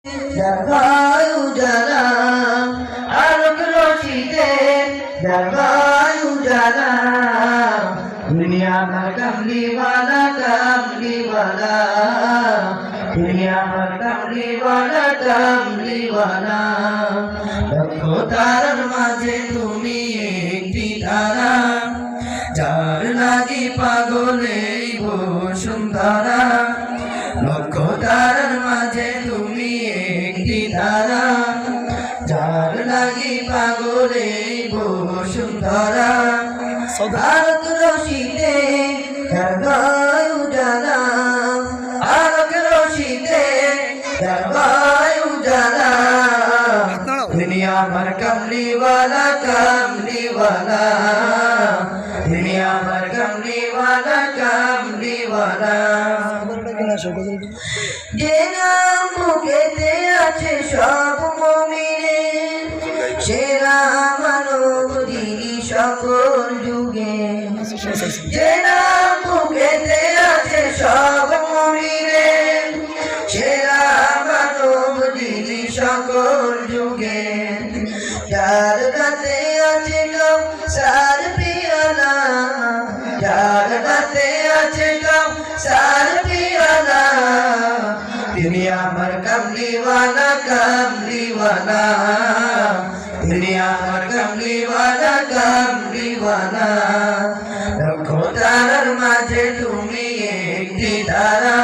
दरबार उजाला आलोक रोशिते दरबार उजाला दुनिया भर कमली वाला दुनिया भर कमली वाला लखो तारार माझे तुमी एकटी तारा जार लागी पागले बसुंधरा लखो तारार माझे तुमी एकटी तारा जार लागी पागले बसुंधरा आलोक रोशिते दरबार उजाला आलोक रोशिते दरबार उजाला दुनिया भर कमली वाला दुनिया भर कमली वाला যে নাম মুখেতে আছে সব মুমিনের সেরা মানব যিনি সকল যুগে যে নাম মুখেতে আছে সব মুমিনের সেরা মানব যিনি সকল যুগে যার কাছে আছে কাউসার পিয়ালা যার কাছে আছে কাউসার পিয়ালা दुनिया भर कमली वाला दुनिया भर कमली वाला लखो तारार माझे तुमी एकटी तारा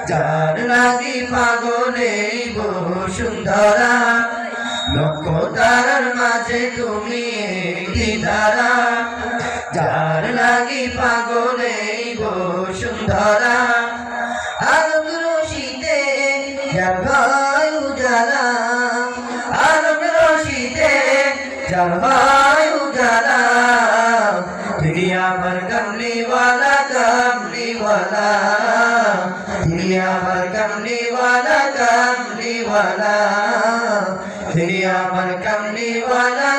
जार लागी पागले बसुंधरा लखो तारार माझे तुमी एकटी तारा जार लागी पागले बसुंधरा आलोक रोशिते दरबार उजाला आलोक रोशिते दरबार उजाला दुनिया भर कमली वाला दुनिया भर कमली वाला दुनिया भर कमली वाला